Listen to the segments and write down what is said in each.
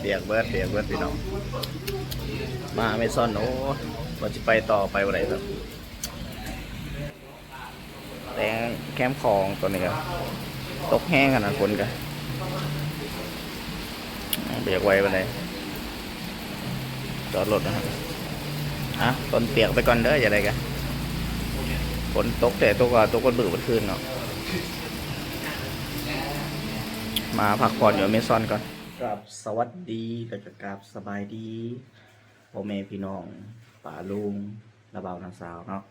เปียกเบิดพี่น้องมาไม่ซ่อนโอ้ว่าจะไปต่อไปวันไหนครับแต่แคมป์ของตัวนี้ครับตกแห้งขนาดคนกันเปียกไว้วันไหนจอดรถนะครับต้นเปียกไปก่อนเด้ออย่าไรกันฝนตกแต่ตกก็บึ้งคืนเนาะมาพักผ่อนอยู่เมซอนก่อนครับสวัสดีแล้วก็กราบสบายดีพ่อแม่พี่น้องป่าลุงระเบานาสาวเนาะ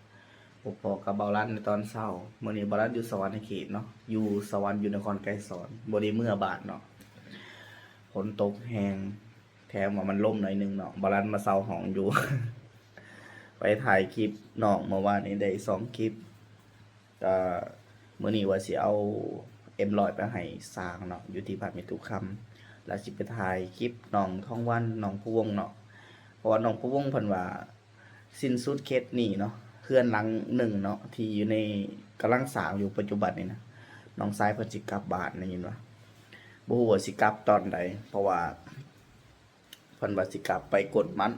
ผมพอกับเบาลันในตอนเช้าเมื่อนี้เบาลันอยู่สวรรค์เขตเนาะอยู่สวรรค์อยู่นครไกรสอนบริเมื่อบาทเนาะฝนตกแห้งแถมว่ามันล่มหน่อยนึงเนาะเบาลันมาเซาห้องอยู่ ไปถ่ายคลิปน้องเมื่อวานนี้ได้2 คลิปก็เมื่อนี้ว่าสิเอาM100ไปให้สร้างเนาะอยู่ที่บ้านมีตุคำแล้วสิไปถ่ายคลิปน้องท่องวันน้องผู้วงเนาะเพราะว่าน้องผู้วงเพิ่นว่าสิ้นสุดเคสนี่เนาะเพื่อนหลังหนึ่งเนาะที่อยู่ในกำลังสร้างอยู่ปัจจุบันนี่นะน้องชายเพิ่นสิกลับบ้านได้ยินว่าบ่ฮู้ว่าสิกลับตอนใดเพราะว่าเพิ่นว่าสิกลับไปกดมัน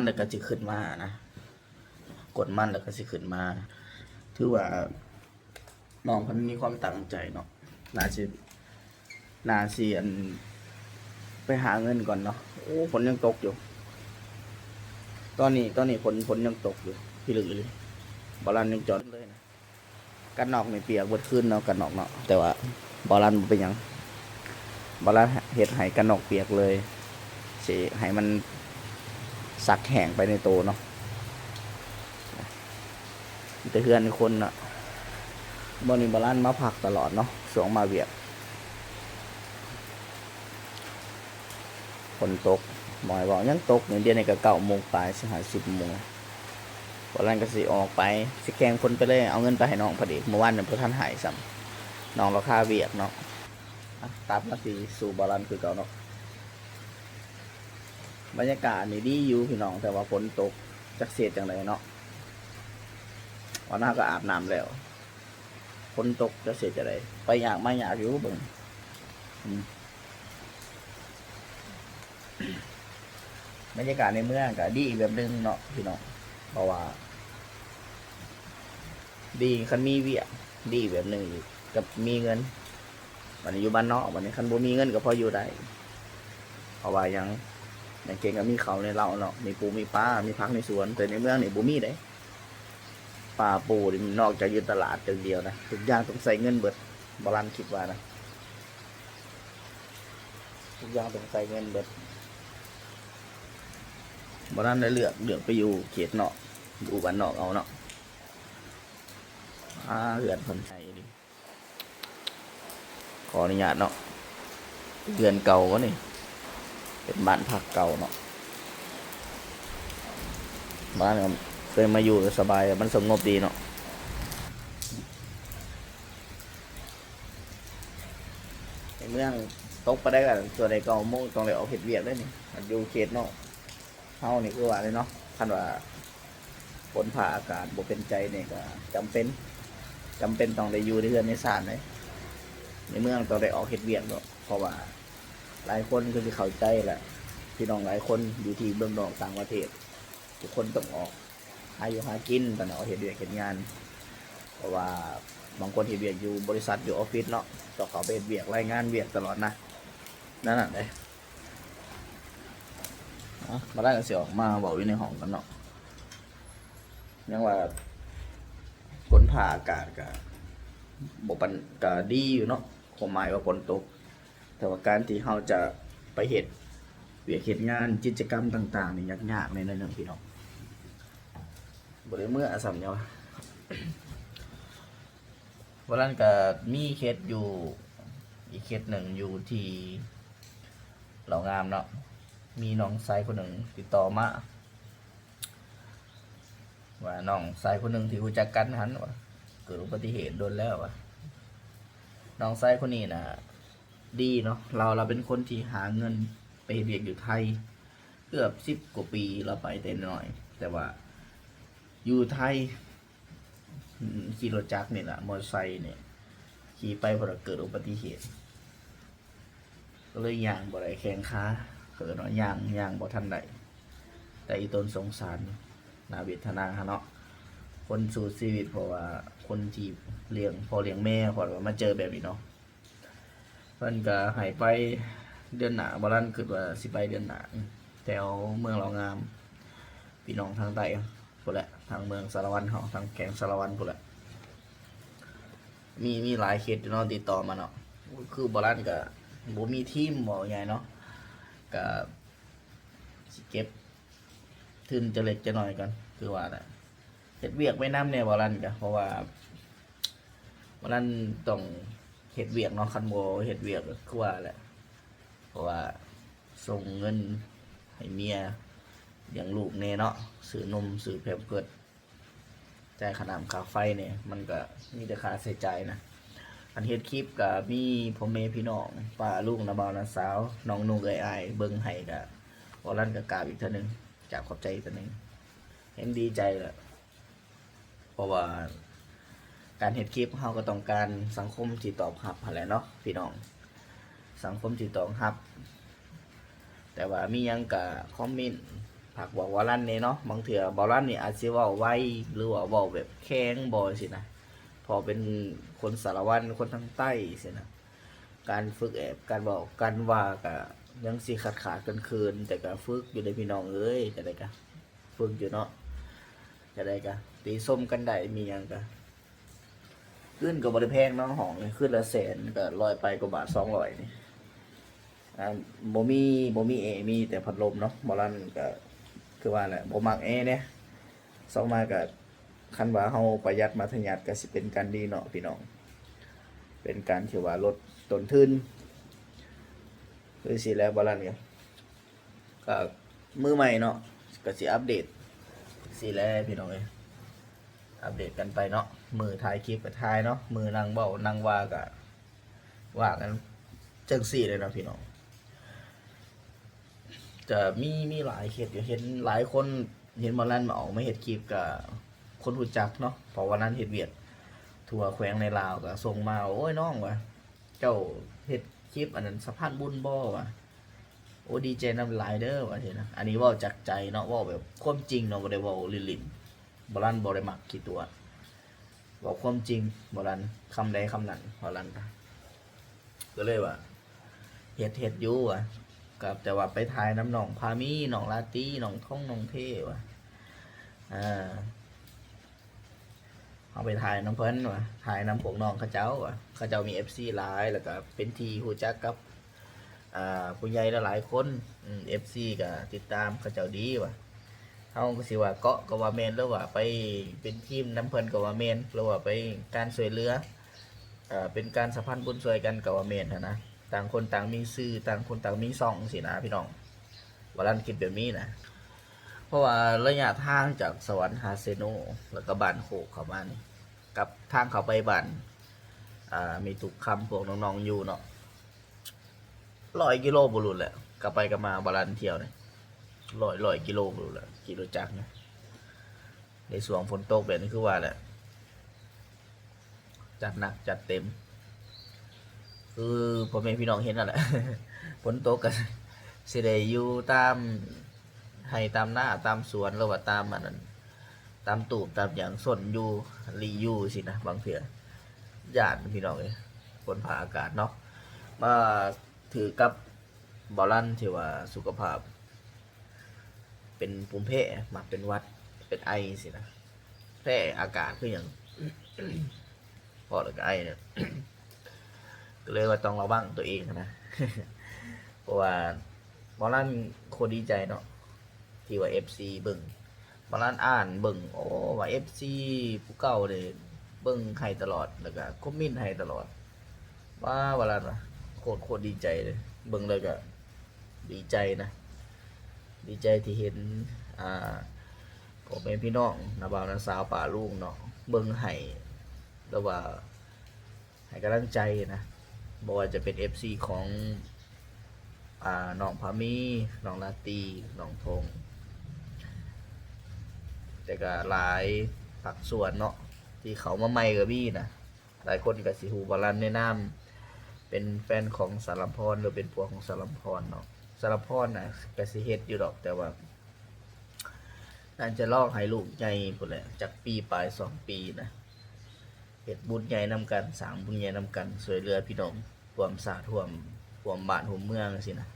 แล้วก็สิขึ้นมานะกดมันแล้วก็สิขึ้นมาถือว่าน้องเพิ่นมีความตั้งใจเนาะน่าสิอันไปหาเงินก่อนเนาะโอ้ฝนยังตกอยู่ตอนนี้ฝนยังตกอยู่พี่ลึกเลยบอลันยังจอดเลยนะกันนอกนี่เปียกเบิดขึ้นเนาะกันนอกเนาะแต่ว่าบอลันบ่เป็นหยังบอลันเฮ็ดให้กันนอกเปียกเลยสิให้มันสักแห้งไปในโตเนาะแต่เพื่อนคนเนาะบริบาลานมาพักตลอดเนาะสวงมาเวียดฝนตกหมอยบอกยังตกเดือนในกะ9 โมงปลายสิหา10 โมงบาลานก็สิออกไปสิแข่งคนไปเลยเอาเงินไปให้น้องพอดีเมื่อวานเนี่ยพระท่านหายซ้ำน้องราคาเวียดเนาะตามมาสิสู่บาลานคือเก่าเนาะบรรยากาศนี่ดีอยู่พี่น้องแต่ว่าฝนตกจักเสียจังเลยเนาะวันหน้าก็อาบน้ำแล้วฝนตกจะเสียจะได้ไปอยากไม่อยากอยู่เบิ่งบรรยากาศในเมืองก็ดีแบบนึงเนาะพี่น้องเพราะว่าดีคันมีเวียดีแบบนึงกับมีเงินวันนี้อยู่บ้านนอกวันนี้คันบ่มีเงินก็พออยู่ได้เพราะว่ายังเก่งก็มีเขาในเราเนาะมีปูมีปลามีพักในสวนแต่ในเมืองนี่บ่มีได้ปลาปูนี่นอกจากอยู่ตลาดอย่างเดียวนะทุกอย่างต้องใส่เงินเบิดบาลานคิดว่านะทุกอย่างต้องใส่เงินเบิดบาลานได้เลือกไปอยู่เขตเนาะอยู่บ้านนอกเอาเนาะเหือนคนไทยดิขออนุญาตเนาะเรือนเก่าวะนี่เป็นบ้านพักเก่าเนาะบ้านเคยมาอยู่สบายมันสงบดีเนาะในเมืองตกไปได้กันส่วนใดก็โม่ต้องเลยเอาเห็ดเวียดได้นี่อยู่เขตเนาะเฮานี่คือว่าเลยเนาะคันว่าฝนผ่าอากาศบ่เป็นใจเนี่ยก็จำเป็นต้องได้อยู่ในเรือนในศาลเลยในเมืองต้องได้ออกเห็ดเวียดเนาะเพราะว่าหลายคนก็จะเข้าใจแหละพี่น้องหลายคนอยู่ที่เบื้องนอกต่างประเทศทุกคนต้องออกหาอยู่หากินตอนเอาเห็ดเวียดเห็ดงานเพราะว่าบางคนเห็ดเวียดอยู่บริษัทอยู่ออฟฟิศเนาะต้องเขาไปเห็ดเวียดรายงานเวียดตลอดนะนั่นน่ะเลยมาได้กันเสียออกมาบอกอยู่ในห้องกันเนาะยังว่าฝนผ่าอากาศกับบปันก็ดีอยู่เนาะความหมายว่าฝนตกแต่ว่าการที่เราจะไปเห็ดเวียดเห็ดงานกิจกรรมต่างๆนี่ยากๆในนั้นพี่น้องบริเมื่ออาสัมเนี่ยวะวันนั้นก็มีเคสอยู่อีกเคสหนึ่งอยู่ที่เหล่างามเนาะมีน้องชายคนหนึ่งติดต่อมาว่าน้องชายคนหนึ่งที่รู้จักกันหันว่าเกิดอุบัติเหตุโดนแล้วว่าน้องชายคนนี้นะดีเนาะเราเป็นคนที่หาเงินไปเรียนอยู่ไทยเกือบ10 กว่าปีเราไปแต่น้อยแต่ว่าอยู่ไทยขี่รถจักรนี่แหละมอเตอร์ไซค์เนี่ยขี่ไปพอเกิดอุบัติเหตุ ก็เลยย่างบ่ได้แข็งขาเขินเนาะย่างบ่ทันได้แต่อีตนสงสารนาเวทนาเนาะคนสู่ชีวิตเพราะว่าคนที่เลี้ยงพ่อเลี้ยงแม่พอว่ามาเจอแบบนี้เนาะเพิ่นก็ให้ไปเดือนหน้าบ่ลันคิดว่าสิไปเดือนหน้าแถวเมืองเหล่างามพี่น้องทางใต้พุ่นแหละทางเมืองสารวัตรเฮาทางแขวงสารวัตรพุ่นแหละมีหลายเคสอยู่เนาะติดต่อมาเนาะคือบ่ลันก็บ่มีทีมบ่ใหญ่เนาะก็สิเก็บทุนจะเล็กจะน้อยกันคือว่าน่ะเฮ็ดเวียกไว้นำเนี่ยบ่ลันก็เพราะว่าบ่ลันต้องเฮ็ดเวียกเนาะคันบ่เฮ็ดเวียกก็คือว่าแหละเพราะว่าส่งเงินให้เมียเลี้ยงลูกแน่เนาะซื้อนมซื้อแพมเพิร์สจ่ายค่าน้ำค่าไฟเนี่ยมันก็มีแต่ค่าใช้จ่ายนะอันเฮ็ดคลิปก็มีพ่อแม่พี่น้องป้าลุงน้าบ่าวน้าสาวน้องนุ่งเอ้ยเบิ่งให้ก็บ่ลันก็กราบอีกเทื่อนึงจากขอบใจอีกเทื่อนึงเห็นดีใจแหละเพราะว่าการเฮ็ดคลิปเฮาก็ต้องการสังคมที่ตอบรับหั่นแหละเนาะพี่น้องสังคมที่ตอบรับแต่ว่ามีหยังก็คอมเมนต์ฝากบอกว่าลั่นนี่เนาะบางเทื่อบ่ลั่นนี่อาจสิเว้าไวหรือว่าเว้าแบบแข็งบ่สินะพอเป็นคนสารวัตรคนทางใต้สินะการฝึกแอบการบอกกันว่าก็ยังสิขาดเคินๆแต่ก็ฝึกอยู่ในพี่น้องเอ้ยจะได้ก็ฝึกอยู่เนาะจะได้ก็ตีส้มกันได้มีหยังก็ขึ้นก็บ่ได้แพงเนาะห้องนี่ขึ้นละแสนก็100ไปกว่าบาท200นี่บ่มีมีแต่พัดลมเนาะบ่ลั่นก็คือว่าแหละบ่มักเนี่ยสองมาก็คันว่าเฮาประหยัดมัธยัสถ์ก็สิเป็นการดีเนาะพี่น้องเป็นการที่ว่าลดต้นทุนคือสิแล้วบ่ลั่นก็มือใหม่เนาะก็สิอัปเดตสิแล้วพี่น้องเอ้ยอัปเดตกันไปเนาะมือถ่ายคลิปก็ถ่ายเนาะมือนั่งเว้านั่งว่าก็ว่ากันจังซี่เลยเนาะพี่น้องจะมีหลายเคสอยู่เห็นหลายคนเห็นบ่ลั่นมาออกมาเฮ็ดคลิปกับคนรู้จักเนาะเพราะว่านั้นเฮ็ดเวียดทั่วแขวงในลาวก็ส่งมาโอ้ยน้องว่ะเจ้าเฮ็ดคลิปอันนั้นสะพานบุญบ่ว่ะโอ้ดีใจนำหลายเด้อว่าซี่นะอันนี้เว้าจากใจเนาะเว้าแบบความจริงเนาะบ่ได้เว้าลิ่นๆบ่ลั่นบ่ได้มักขี้ตัวเว้าความจริงบ่ลั่นคำใดคำนั้นบ่ลั่นก็เลยว่าเฮ็ดอยู่ว่ะกับแต่ว่าไปถ่ายน้ำหนองพามีหนองลาตีหนองท่องหนองเทว่ะเอาไปถ่ายน้ำเพิ่นว่ะถ่ายน้ำพวกน้องเขาเจ้าว่ะเขาเจ้ามี FC หลายแล้วก็เป็นที่ฮู้จักกับผู้ใหญ่หลายคนFC ก็ติดตามเขาเจ้าดีว่ะเฮาก็สิว่าเกาะก็ว่าแม่นหรือว่าไปเป็นทีมน้ำเพิ่นก็ว่าแม่นหรือว่าไปการช่วยเหลือเป็นการสะพานบุญช่วยกันก็ว่าแม่นนะต่างคนต่างมีซื่อต่างคนต่างมีซ่องสินะพี่น้องว่าลั่นคิดแบบนี้นะเพราะว่าระยะทางจากสวรรค์ฮาเซโนแล้วก็บ้านโคกเข้ามานี่กับทางเข้าไปบ้านมีตุกคำพวกน้องๆอยู่เนาะ100 กิโลบุรุษแหละกลับไปกลับมาบาลันเที่ยวเนี่ยร้อยกิโลบุรุษแหละกิโลจักรนะในส่วนฝนตกแบบนี้คือว่าแหละจัดหนักจัดเต็มคือพ่อแม่พี่น้องเห็นนั่นแหละ ฝนตกกันสิได้อยู่ตามให้ตามหน้าตามสวนหรือว่าตามอันนั้นตามตูบตามอย่างส้นอยู่รีอยู่สินะบางเถื่อญาติพี่น้องเลยฝนผ่าอากาศเนาะมาถือกับบอลันที่ว่าสุขภาพเป็นภูมิแพ้มาเป็นวัดเป็นไอสินะแพ้อากาศคืออย่าง พอแล้วก็ไอเนี่ย ก็เลยว่าต้องระวังตัวเองนะ เพราะว่าบอลันโคตรดีใจเนาะที่ว่า FC เบิ่งบอลันอ่านเบิ่งโอ้ว่า FC ผู้เก่าเลยเบิ่งให้ตลอดแล้วก็คอมเมนต์ให้ตลอดว่าบอลันว่ะโคตรดีใจเลยเบิ่งเลยก็ดีใจนะดีใจที่เห็นพ่อแม่พี่น้องน้าบ่าวน้าสาวป่าลุงเนาะเบิ่งให้แล้วว่าให้กำลังใจนะบ่ว่าจะเป็น FC ของน้องพามีน้องลาตีน้องพงแต่ก็หลายผักส่วนเนาะที่เขามาใหม่กับบี้นะหลายคนก็สิฮู้บาลันแนะนำ เป็นแฟนของสารพรหรือเป็นผัวของสารพรเนาะสารพรน่ะก็สิเฮ็ดอยู่ดอกแต่ว่าน่าจะลอกให้ลูกใหญ่พุ่นแหละจากปีปลาย2 ปีนะเฮ็ดบุญใหญ่นำกันสร้างบุญใหญ่นำกันช่วยเหลือพี่น้องท่วมสาท่วมบ้านท่วมเมืองจังซี่นะ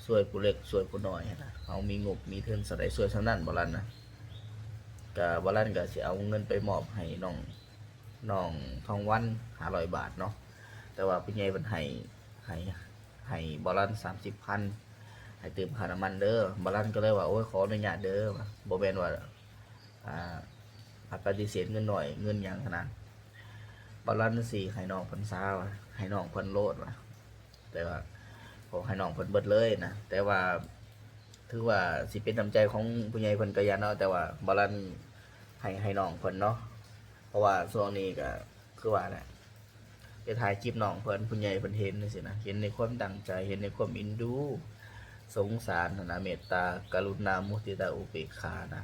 ช่วยผู้เล็กช่วยผู้น้อยนะเฮามีงบมีทุนสไดช่วยเท่านั้นบ่ลั่นนะก็บ่ลั่นก็สิเอาเงินไปมอบให้น้องทองวัน500 บาทเนาะแต่ว่าผู้ใหญ่เพิ่นให้บ่ลั่น30,000ให้เติมค่าน้ำมันเด้อบ่ลั่นก็เลยว่าโอ้ยขออนุญาตเด้อบ่แม่นว่าปฏิเสธเงินหน่อยเงินหยังขนาดบ่ลั่นสิให้น้องเพิ่นซาว่ะให้น้องเพิ่นโลดว่ะแต่ว่าขอให้น้องเพิ่นเบิดเลยนะแต่ว่าถือว่าสิเป็นน้ำใจของผู้ใหญ่เพิ่นก็อย่าเนาะแต่ว่าบ่ลั่นให้น้องเพิ่นเนาะเพราะว่าช่วงนี้ก็คือว่าแหละไปถ่ายคลิปน้องเพิ่นผู้ใหญ่เพิ่นเห็นจังซี่นะเห็นในความตั้งใจเห็นในความเอ็นดูสงสารนะเมตตากรุณามุทิตาอุเบกขานะ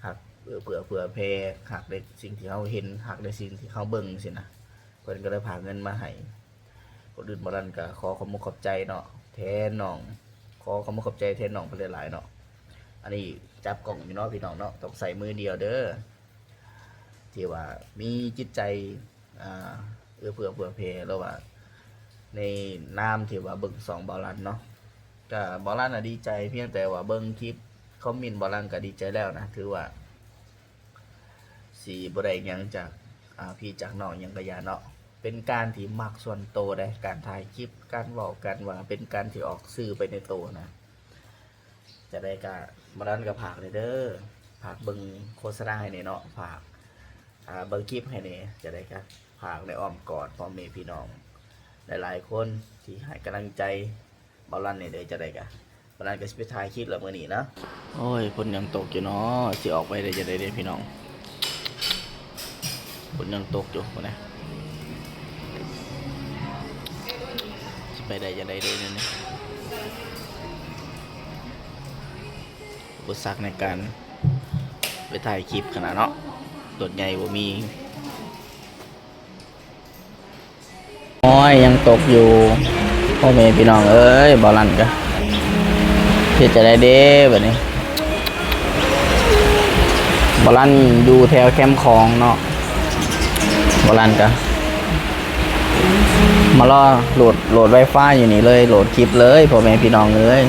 หักเผื่อแผ่หักในสิ่งที่เขาเห็นหักในสิ่งที่เขาเบิ่งสินะเพิ่นก็เลยพาเงินมาให้คนอื่นบ่ลั่นก็ขอขอบคุณขอบใจเนาะแทนน้องขอขอบคุณขอบใจแทนน้องเพิ่นหลายๆเนาะอันนี้จับกล่องอยู่เนาะพี่น้องเนาะต้องใส่มือเดียวเด้อที่ว่ามีจิตใจเผื่อแผ่แล้วว่าในนามที่ว่าเบิ่ง2 บ่ลั่นเนาะก็บ่ลั่นน่ะดีใจเพียงแต่ว่าเบิ่งคลิปคอมเมนต์บ่ลั่นก็ดีใจแล้วนะถือว่าสิบ่ได้หยังจากพี่จากน้องหยังก็อย่าเนาะเป็นการที่มักส่วนโตวได้การถ่ายคลิปการเว้ากันว่าเป็นการที่ออกสื่อไปในโตวนะจะได้ก็บ่ลั่นก็ฝากเลยเด้อฝากเบิ่งโฆษณาให้แน่เนาะฝากเบิ่งคลิปให้แน่จะได้ก็ฝากในอ้อมกอดพ่อแม่พี่น้องหลายๆคนที่ให้กำลังใจบ่ลั่นนี่เด้อจะได้ก็บ่ลั่นก็สิไปถ่ายคลิปแล้วมื้อนี้นะโอ้ยฝนยังตกอยู่เนาะสิออกไปได้จะได้เด้พี่น้องฝนยังตกอยู่พุ่นนะสิไปได้จะได้เด้นี่อุปสรรคในการไปถ่ายคลิปขนาดเนาะรถใหญ่บ่มีโอ้ยยังตกอยู่พ่อแม่พี่น้องเอ้ยบ่ลั่นก็เฮ็ดจะได้เด้บัดนี้บ่ลั่นอยู่แถวแคมป์ของเนาะบ่ลั่นก็มารอโหลด Wi-Fi อยู่นี่เลยโหลดคลิปเลยพ่อแม่พี่น้องเอ้ย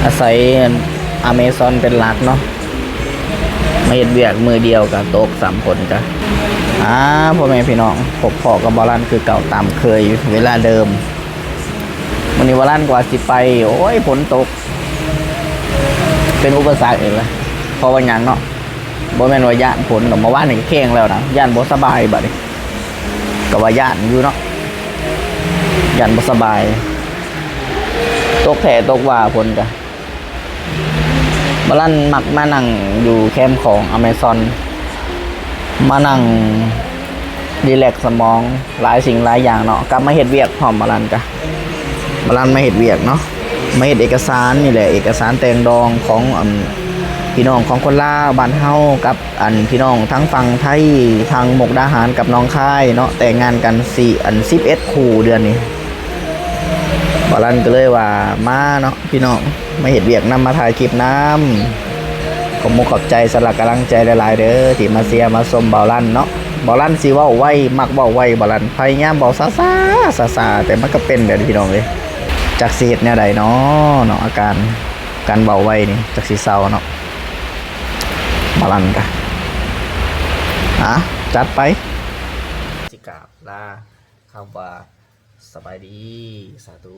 อาศัย Amazon เป็นหลักเนาะมาเฮ็ดเวียกมือเดียวก็ตก3 คนจ้ะพ่อแม่พี่น้องพบพ่อกับบ่ลั่นคือเก่าตามเคยเวลาเดิมมื้อนี้บ่ลั่นกว่าสิไปโอ้ยฝนตกเป็นอุปสรรคอีกแล้วเพราะว่าหยังเนาะบ่แม่นว่าย่านฝนดอกเมื่อวานนี่แข้งแล้วนะย่านบ่สบายบัดนี้ก็ว่าย่านอยู่เนาะย่านบ่สบายตกแท้ตกว่าฝนก็บ่ลั่นมักมานั่งอยู่แคมป์ของ Amazon มานั่งรีแลกซ์สมองหลายสิ่งหลายอย่างเนาะกลับมาเฮ็ดเวียกพร้อมบ่ลั่นก็บ่ลั่นมาเฮ็ดเวียกเนาะมาเฮ็ดเอกสารนี่แหละเอกสารแต่งดองของพี่น้องของคนลาวบ้านเฮากับพี่น้องทั้งฝั่งไทยทางมุกดาหารกับน้องคายเนาะแต่งงานกัน11 คู่เดือนนี้บ่ลั่นก็เลยว่ามาเนาะพี่น้องมาเฮ็ดเวียกนำมาถ่ายคลิปนำขอบใจสำหรับกำลังใจหลายๆเด้อที่มาเชียร์มาชมบ่ลั่นเนาะบ่ลั่นสิเว้าไวมักเว้าไวบ่ลั่นพยายามเว้าซ่าๆแต่มันก็เป็นแบบพี่น้องเอ้ยจักสิเฮ็ดแนวใดเนาะอาการเว้าไวนี่จักสิเศร้าเนาะบ่ลั่นกะจัดไปสิกราบลาคำว่าสบายดีสาธุ